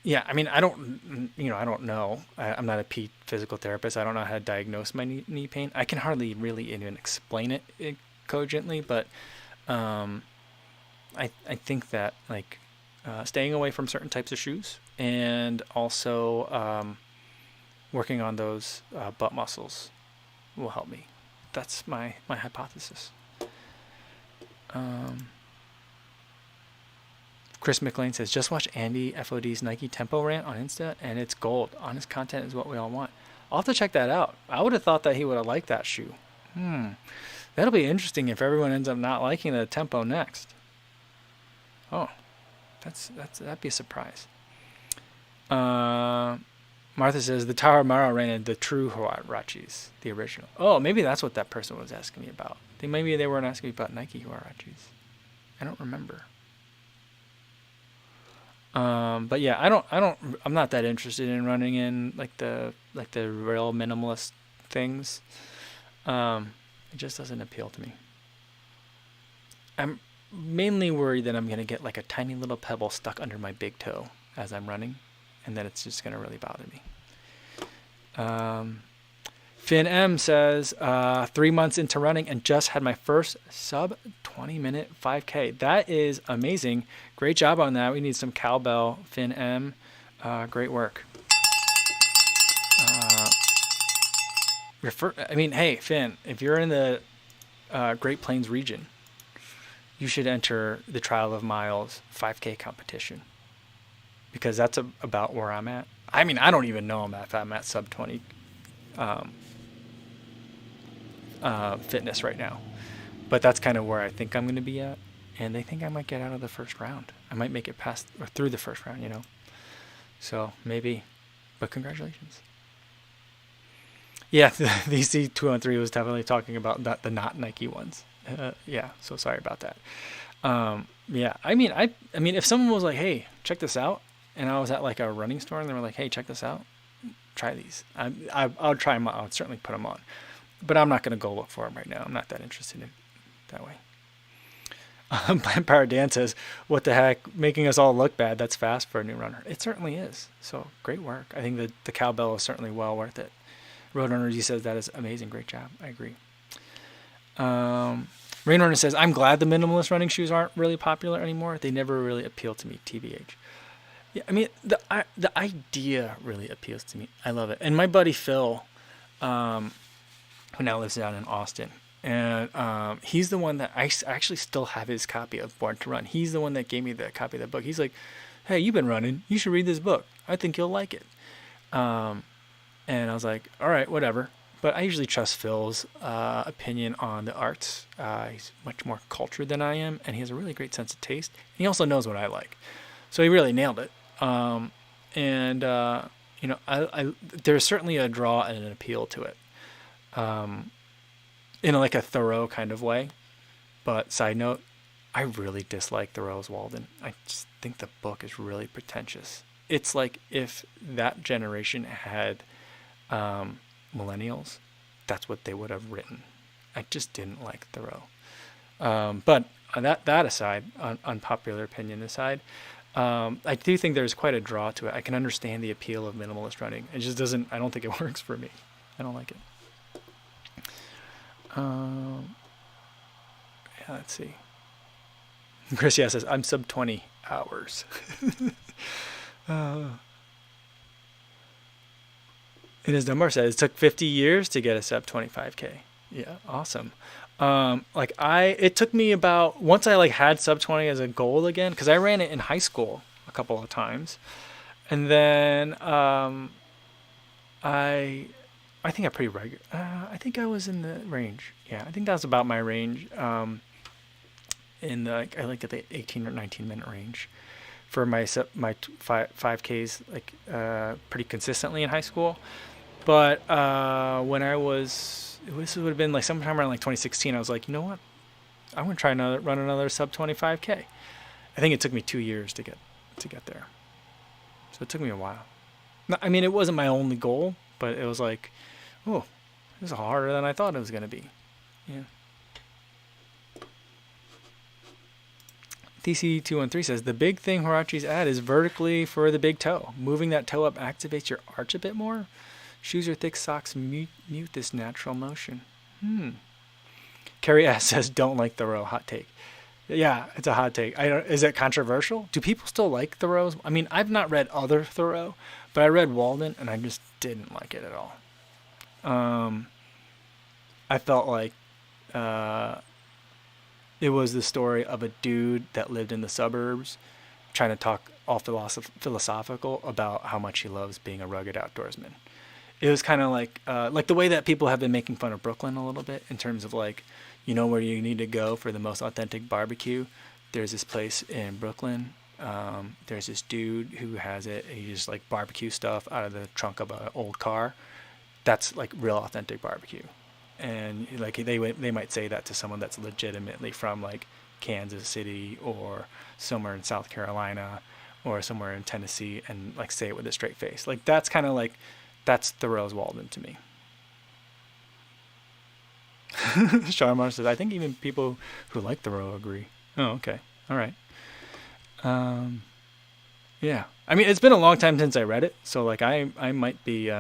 A: Yeah, I mean, I don't know. I'm not a physical therapist. I don't know how to diagnose my knee pain. I can hardly really even explain it cogently, but I think that like staying away from certain types of shoes and also working on those butt muscles will help me. That's my hypothesis. Chris McLean says, just watch Andy FOD's Nike Tempo rant on Insta, and it's gold. Honest content is what we all want. I'll have to check that out. I would have thought that he would have liked that shoe. That'll be interesting if everyone ends up not liking the Tempo next. Oh, that'd be a surprise. Martha says, the Taramaro ran in the true Huaraches, the original. Oh, maybe that's what that person was asking me about. Maybe they weren't asking me about Nike Huaraches. I don't remember. But yeah, I'm not that interested in running in like the real minimalist things. It just doesn't appeal to me. I'm mainly worried that I'm going to get like a tiny little pebble stuck under my big toe as I'm running, and then it's just going to really bother me. Finn M says, 3 months into running and just had my first sub 20-minute 5K. That is amazing. Great job on that. We need some cowbell, Finn M. Great work. Hey, Finn, if you're in the Great Plains region, you should enter the Trial of Miles 5K competition, because that's about where I'm at. I mean, I don't even know if I'm at sub 20 fitness right now, but that's kind of where I think I'm going to be at, and they think I might get out of the first round. I might make it past or through the first round, so maybe, but congratulations. Yeah, the C213 was definitely talking about the not Nike ones. Yeah, so sorry about that. Yeah, I mean, if someone was like, hey, check this out, and I was at like a running store and they were like, hey, check this out, try these. I'll try them. I'll certainly put them on, but I'm not going to go look for them right now. I'm not that interested in that way. Vampire Dan says, what the heck, making us all look bad. That's fast for a new runner. It certainly is. So great work. I think that the cowbell is certainly well worth it. Roadrunner, he says, that is amazing. Great job. I agree. Rainrunner says, I'm glad the minimalist running shoes aren't really popular anymore. They never really appealed to me, TBH. Yeah, I mean, the idea really appeals to me. I love it. And my buddy Phil, who now lives down in Austin, and he's the one that I actually still have his copy of Born to Run. He's the one that gave me the copy of that book. He's like, hey, you've been running. You should read this book. I think you'll like it. And I was like, all right, whatever. But I usually trust Phil's opinion on the arts. He's much more cultured than I am, and he has a really great sense of taste. And he also knows what I like. So he really nailed it. There's certainly a draw and an appeal to it, in like a Thoreau kind of way. But side note, I really dislike Thoreau's Walden. I just think the book is really pretentious. It's like if that generation had millennials, that's what they would have written. I just didn't like Thoreau. But that aside, unpopular opinion aside, I do think there's quite a draw to it. I can understand the appeal of minimalist running. It just doesn't. I don't think it works for me. I don't like it. Yeah, let's see. Chris, yeah, says I'm sub 20 hours. And as Dunbar said, it took 50 years to get a sub 25K. Yeah, awesome. It took me about, once I like had sub 20 as a goal again, because I ran it in high school a couple of times, and then I think I pretty regular. I think I was in the range. Yeah, I think that was about my range. In the I like at the 18 or 19 minute range for my 5Ks, like pretty consistently in high school. But when this would have been like sometime around like 2016. I was like, you know what? I'm gonna try run another sub 25K. I think it took me 2 years to get there. So it took me a while. I mean, it wasn't my only goal, but it was like, oh, this is harder than I thought it was gonna be. Yeah. TC213 says, the big thing Horachi's add is vertically for the big toe. Moving that toe up activates your arch a bit more. Shoes or thick socks mute this natural motion. Carrie S says, don't like Thoreau. Hot take. Yeah, it's a hot take. Is it controversial? Do people still like Thoreau's? I mean, I've not read other Thoreau, but I read Walden, and I just didn't like it at all. I felt like it was the story of a dude that lived in the suburbs trying to talk all philosophical about how much he loves being a rugged outdoorsman. It was kind of like the way that people have been making fun of Brooklyn a little bit in terms of like, you know where you need to go for the most authentic barbecue? There's this place in Brooklyn. There's this dude who has it. He just like barbecue stuff out of the trunk of an old car. That's like real authentic barbecue. And like they might say that to someone that's legitimately from like Kansas City or somewhere in South Carolina or somewhere in Tennessee, and like say it with a straight face. Like that's kind of like, that's Thoreau's Walden to me. Sharmar says, I think even people who like Thoreau agree. Oh, okay. All right. Yeah. I mean, it's been a long time since I read it, so like I might be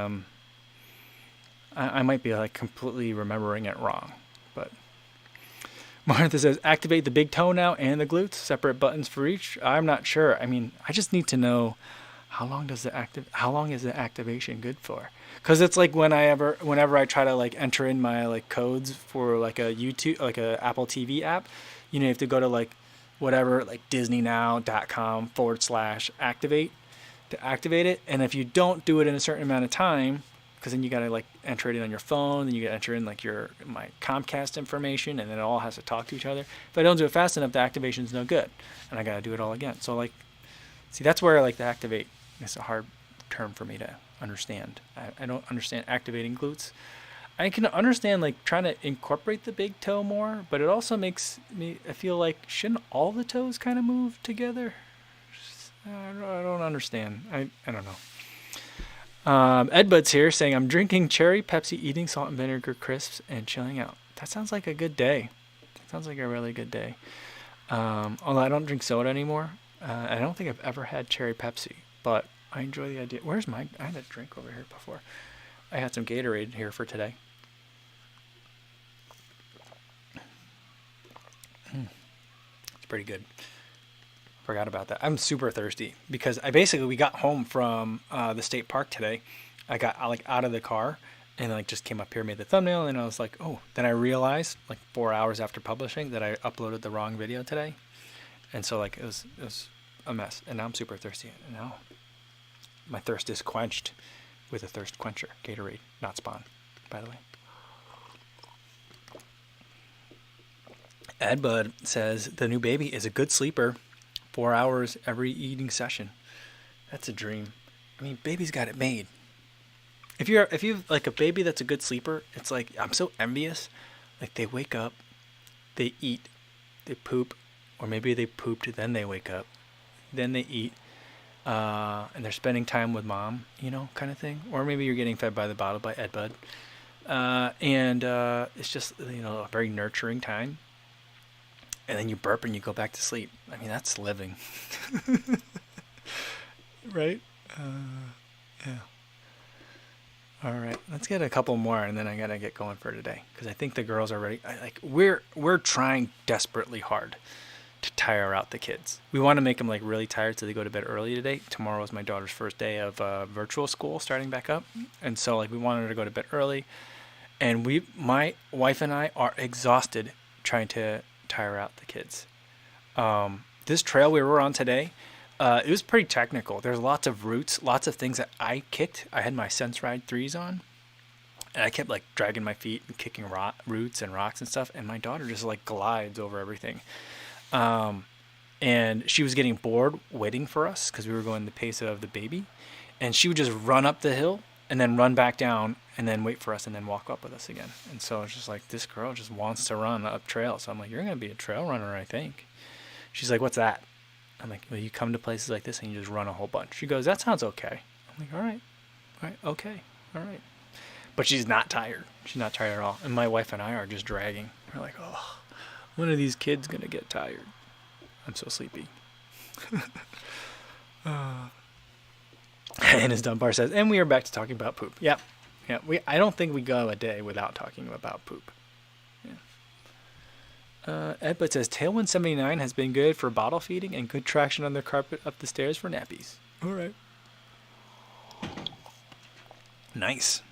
A: I might be like completely remembering it wrong. But Martha says, activate the big toe now and the glutes, separate buttons for each. I'm not sure. I mean, I just need to know how long is the activation good for? Because it's like whenever I try to like enter in my like codes for like a YouTube, like a Apple TV app, you have to go to like whatever, like disneynow.com/activate to activate it. And if you don't do it in a certain amount of time, because then you got to like enter it in on your phone, then you got to enter in like my Comcast information, and then it all has to talk to each other. If I don't do it fast enough, the activation's no good, and I got to do it all again. So like, see, that's where like the activate is a hard term for me to understand. I don't understand activating glutes. I can understand like trying to incorporate the big toe more, but it also makes me feel like shouldn't all the toes kind of move together? I don't understand. I don't know. Ed Bud's here saying, I'm drinking cherry Pepsi, eating salt and vinegar crisps, and chilling out. That sounds like a good day. That sounds like a really good day. Although I don't drink soda anymore. I don't think I've ever had cherry Pepsi, but I enjoy the idea. I had a drink over here before. I had some Gatorade here for today. It's pretty good. Forgot about that. I'm super thirsty because we got home from the state park today. I got like out of the car and like just came up here, made the thumbnail, and I was like, oh. Then I realized like 4 hours after publishing that I uploaded the wrong video today, and so like it was a mess. And now I'm super thirsty. And now my thirst is quenched with a thirst quencher, Gatorade, not Spawn, by the way. Ed Bud says the new baby is a good sleeper. 4 hours every eating session. That's a dream. I mean, baby's got it made. If you like a baby that's a good sleeper, it's like I'm so envious. Like they wake up, they eat, they poop, or maybe they pooped then they wake up, then they eat, and they're spending time with mom, kind of thing. Or maybe you're getting fed by the bottle by Ed Bud, and it's just a very nurturing time. and then you burp and you go back to sleep. I mean, that's living. Right? Yeah. All right, let's get a couple more, and then I gotta get going for today because I think the girls are ready. We're trying desperately hard to tire out the kids. We want to make them like really tired so they go to bed early today. Tomorrow is my daughter's first day of virtual school starting back up, and so like we wanted her to go to bed early, and my wife and I are exhausted trying to tire out the kids. This trail we were on today, it was pretty technical. There's lots of roots, lots of things that I kicked. I had my Sense Ride 3s on, and I kept like dragging my feet and kicking roots and rocks and stuff, and my daughter just like glides over everything. And she was getting bored waiting for us because we were going the pace of the baby, and she would just run up the hill and then run back down and then wait for us and then walk up with us again. And so it's just like, this girl just wants to run up trails. So I'm like, you're going to be a trail runner, I think. She's like, what's that? I'm like, well, you come to places like this and you just run a whole bunch. She goes, that sounds okay. I'm like, all right, okay, all right. But she's not tired. She's not tired at all. And my wife and I are just dragging. We're like, oh, when are these kids going to get tired? I'm so sleepy. And as Dunbar says, and we are back to talking about poop. Yeah. I don't think we go a day without talking about poop. Edbud says, Tailwind 79 has been good for bottle feeding and good traction on the carpet up the stairs for nappies. All right. Nice.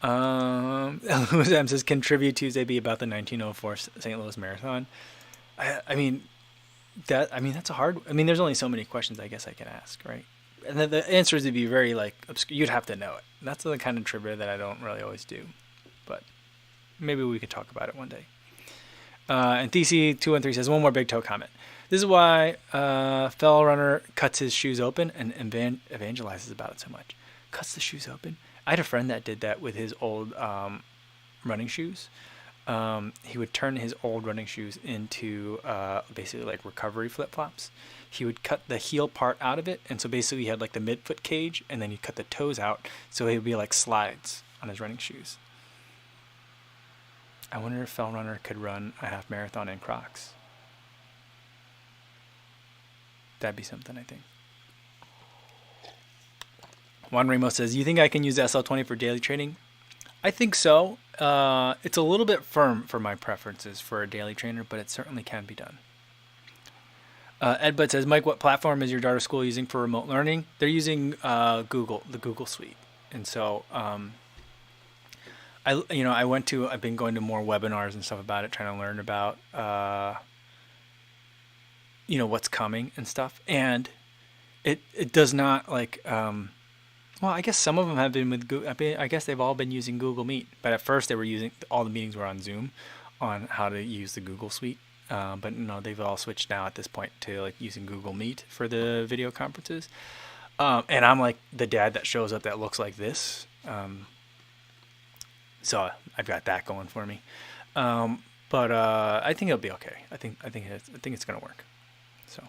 A: Sam says, can Trivia Tuesday be about the 1904 St. Louis Marathon? I mean, that's a hard. I mean, there's only so many questions I guess I can ask, right? And the answers would be very like obscure. You'd have to know it. That's the kind of trivia that I don't really always do, but maybe we could talk about it one day. And TC213 says, one more big toe comment. This is why fellow runner cuts his shoes open and evangelizes about it so much. Cuts the shoes open. I had a friend that did that with his old running shoes. He would turn his old running shoes into basically like recovery flip-flops. He would cut the heel part out of it, and so basically he had like the midfoot cage, and then he cut the toes out, so it would be like slides on his running shoes. I wonder if Fell Runner could run a half marathon in Crocs. That'd be something, I think. Juan Ramos says, you think I can use the SL20 for daily training? I think so. It's a little bit firm for my preferences for a daily trainer, but it certainly can be done. Edbud says, Mike, what platform is your daughter's school using for remote learning? They're using the Google Suite. And so I've been going to more webinars and stuff about it, trying to learn about what's coming and stuff. And it does not like well, I guess some of them have been with Google. I guess they've all been using Google Meet, but at first they were using, all the meetings were on Zoom on how to use the Google Suite. But no, they've all switched now at this point to like using Google Meet for the video conferences. And I'm like the dad that shows up that looks like this. So I've got that going for me. But I think it'll be okay. I think it's gonna work. So.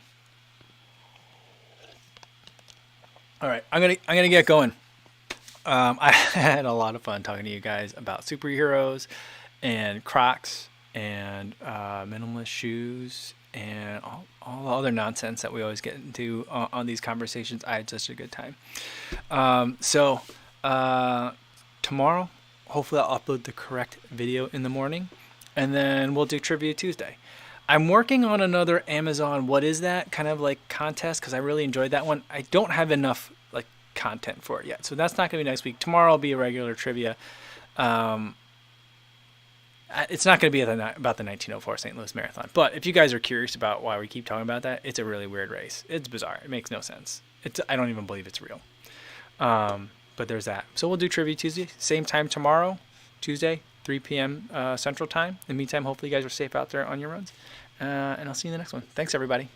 A: All right, I'm gonna get going. I had a lot of fun talking to you guys about superheroes and Crocs and minimalist shoes and all the other nonsense that we always get into on these conversations. I had such a good time. So tomorrow, hopefully I'll upload the correct video in the morning, and then we'll do Trivia Tuesday. I'm working on another Amazon what is that kind of like contest because I really enjoyed that one. I don't have enough like content for it yet, so that's not going to be next week. Tomorrow will be a regular trivia. It's not going to be about the 1904 St. Louis Marathon, but if you guys are curious about why we keep talking about that, it's a really weird race. It's bizarre. It makes no sense. I don't even believe it's real. But there's that. So we'll do Trivia Tuesday, same time tomorrow, Tuesday, 3 p.m. Central Time. In the meantime, hopefully you guys are safe out there on your runs. And I'll see you in the next one. Thanks, everybody.